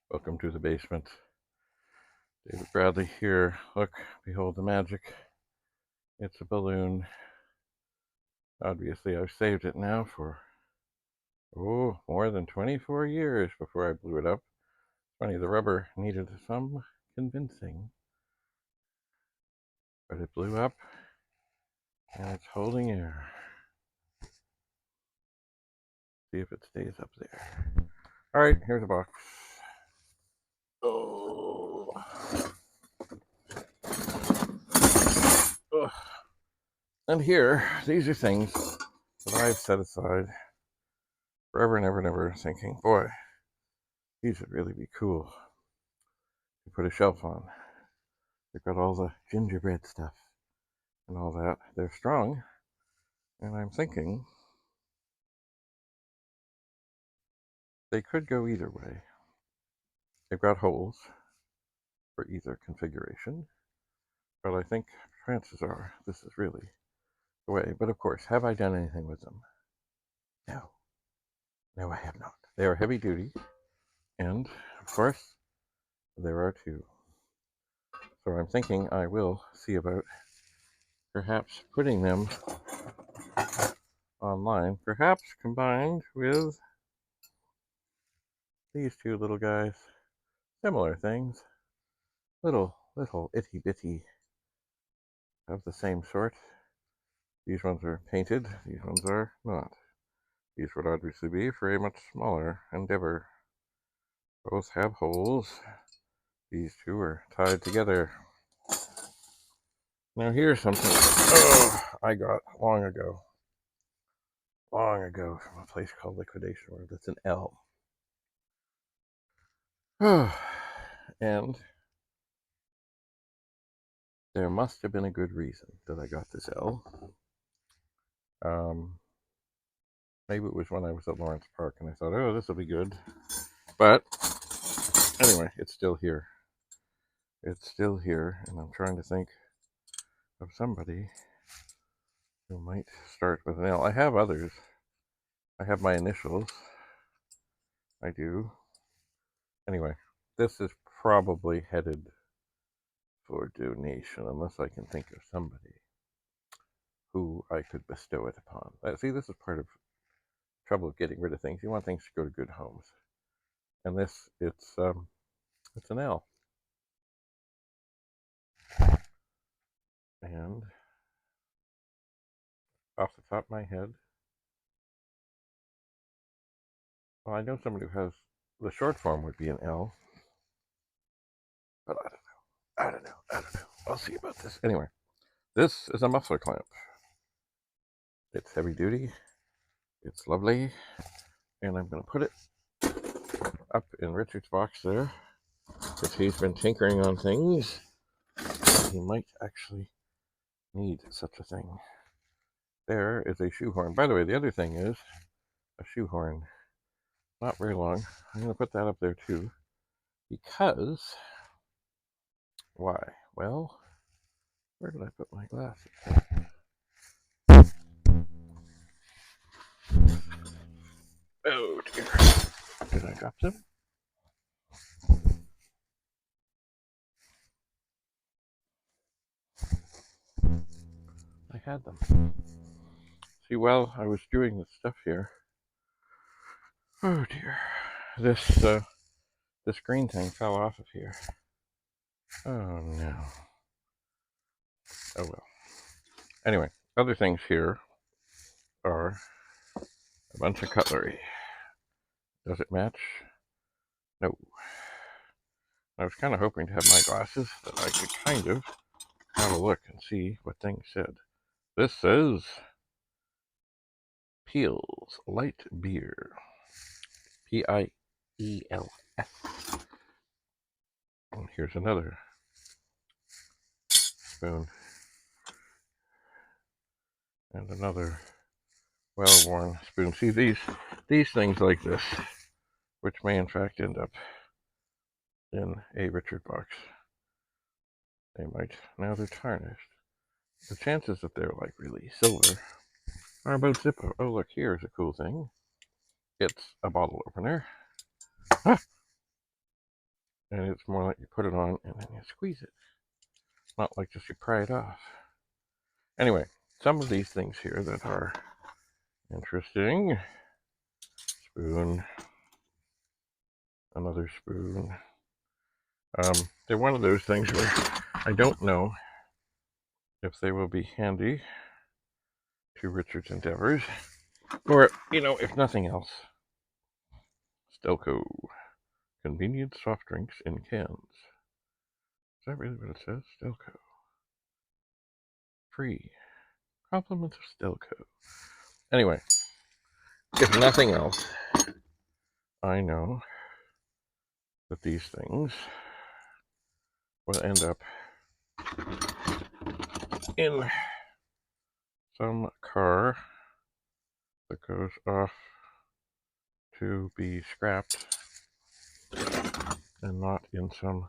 Welcome to the basement. David Bradley here. Look, behold the magic. It's a balloon. Obviously, I've saved it now for, more than 24 years before I blew it up. Funny, the rubber needed some convincing. But it blew up, and it's holding air. See if it stays up there. Alright, here's a box. Oh. Ugh. And here, these are things that I've set aside forever and ever and ever, thinking, boy, these would really be cool to put a shelf on. They've got all the gingerbread stuff and all that. They're strong, and I'm thinking they could go either way. They've got holes for either configuration, but I think chances are this is really the way. But of course, have I done anything with them? No. No, I have not. They are heavy duty, and of course, there are two. So I'm thinking I will see about perhaps putting them online, perhaps combined with these two little guys. Similar things. Little itty bitty of the same sort. These ones are painted, these ones are not. These would obviously be for a much smaller endeavor. Both have holes. These two are tied together. Now here's something I got long ago from a place called Liquidation World. It's an L. And there must have been a good reason that I got this L. Maybe it was when I was at Lawrence Park and I thought, oh, this will be good. But anyway, it's still here. It's still here, and I'm trying to think of somebody who might start with an L. I have others. I have my initials. I do. Anyway, this is probably headed for donation, unless I can think of somebody who I could bestow it upon. See, this is part of the trouble of getting rid of things. You want things to go to good homes. And this, it's an L. And off the top of my head, well, I know somebody who has, the short form would be an L, but I don't know. I'll see about this. Anyway, this is a muffler clamp. It's heavy duty, it's lovely, and I'm going to put it up in Richard's box there, because he's been tinkering on things. He might actually need such a thing. There is a shoehorn. By the way, the other thing is a shoehorn. Not very long. I'm going to put that up there too, because, why? Well, where did I put my glasses? Oh dear. Did I drop them? I had them. See, while I was doing this stuff here, oh dear, this green thing fell off of here. Oh no. Oh well. Anyway, other things here are a bunch of cutlery. Does it match? No. I was kind of hoping to have my glasses that I could kind of have a look and see what things said. This says Peel's Light Beer. Piels. And here's another spoon. And another well-worn spoon. See, these things like this, which may in fact end up in a Richard box. They might. Now they're tarnished. The chances that they're like really silver are about Zippo. Oh, look, here's a cool thing. It's a bottle opener. Ah! And it's more like you put it on and then you squeeze it. Not like just you pry it off. Anyway, some of these things here that are interesting. Spoon. Another spoon. They're one of those things where I don't know if they will be handy to Richard's endeavors, or, if nothing else. Stelco. Convenient soft drinks in cans. Is that really what it says? Stelco. Free. Compliments of Stelco. Anyway, if nothing else, I know that these things will end up in some car that goes off to be scrapped and not in some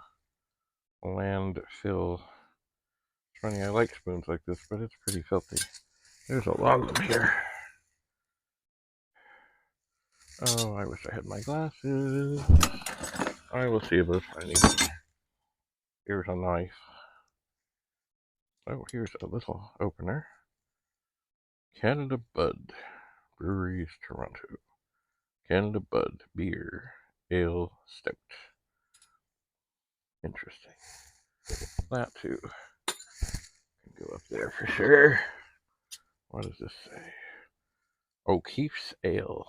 landfill. It's funny, I like spoons like this, but it's pretty filthy. There's a lot of them here. Oh, I wish I had my glasses. I will see about finding them. Here's a knife. Oh, here's a little opener. Canada Bud, Breweries, Toronto. Canada Bud, beer, ale, stout. Interesting. That too can go up there for sure. What does this say? O'Keefe's Ale.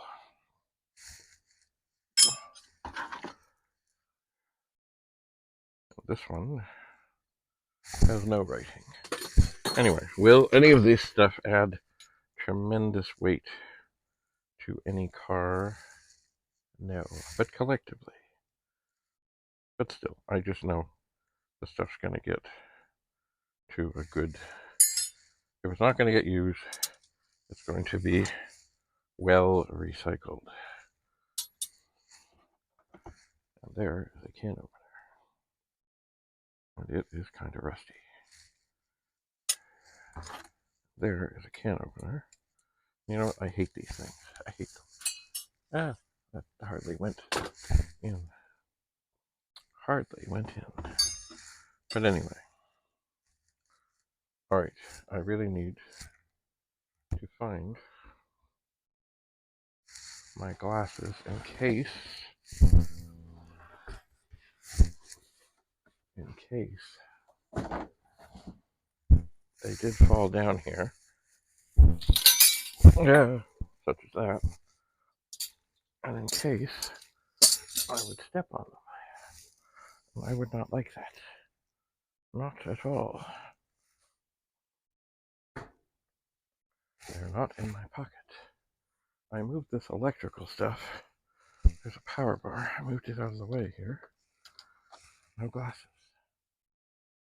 This one has no writing. Anyway, will any of this stuff add tremendous weight to any car? No, but collectively. But still, I just know the stuff's going to get to a good... If it's not going to get used, it's going to be well recycled. And there is a can opener. And it is kind of rusty. There is a can opener. You know what? I hate these things. I hate them. That hardly went in. Hardly went in. But anyway. Alright, I really need to find my glasses in case they did fall down here. Yeah, such as that. And in case I would step on them. I would not like that. Not at all. They're not in my pocket. I moved this electrical stuff. There's a power bar. I moved it out of the way here. No glasses.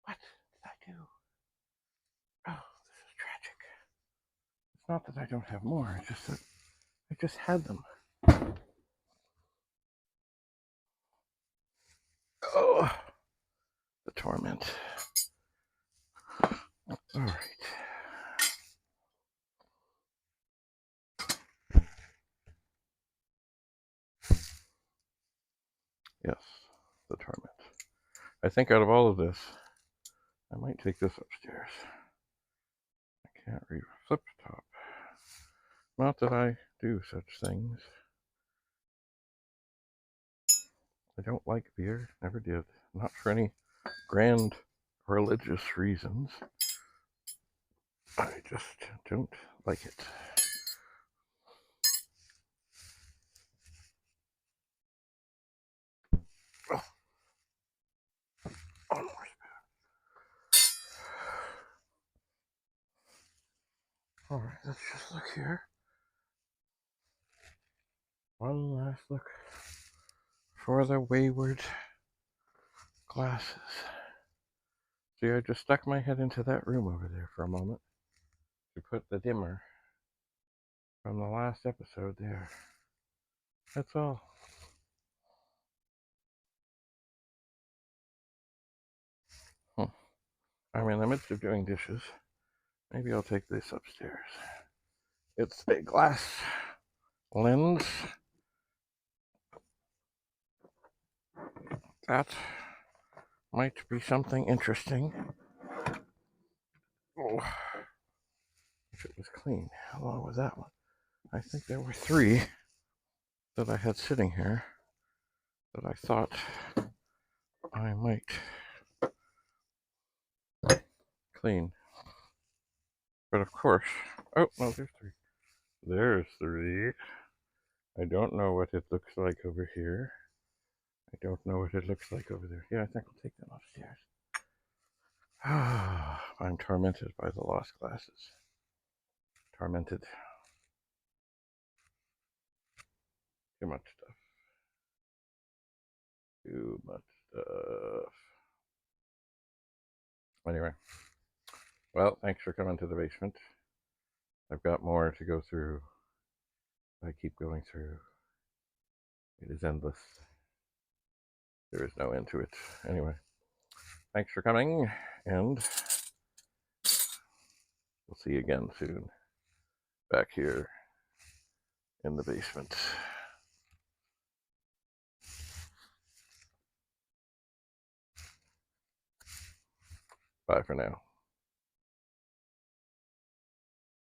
What did I do? Oh, this is tragic. It's not that I don't have more. It's just that I just had them. Oh, the torment. All right. Yes, the torment. I think out of all of this, I might take this upstairs. I can't read flip top. Not that I do such things. I don't like beer, never did. Not for any grand religious reasons. I just don't like it. Oh, one more spoon. Alright, let's just look here. One last look for the wayward glasses. See, I just stuck my head into that room over there for a moment to put the dimmer from the last episode there. That's all. I'm in the midst of doing dishes. Maybe I'll take this upstairs. It's a glass lens. that might be something interesting. Oh, if it was clean. How long was that one? I think there were 3 that I had sitting here that I thought I might clean. But of course, oh no, there's 3. There's 3. I don't know what it looks like over here. I don't know what it looks like over there. Yeah, I think I'll take them upstairs. I'm tormented by the lost glasses. Tormented. Too much stuff. Too much stuff. Anyway, well, thanks for coming to the basement. I've got more to go through. I keep going through. It is endless. There is no end to it. Anyway, thanks for coming, and we'll see you again soon. Back here in the basement. Bye for now.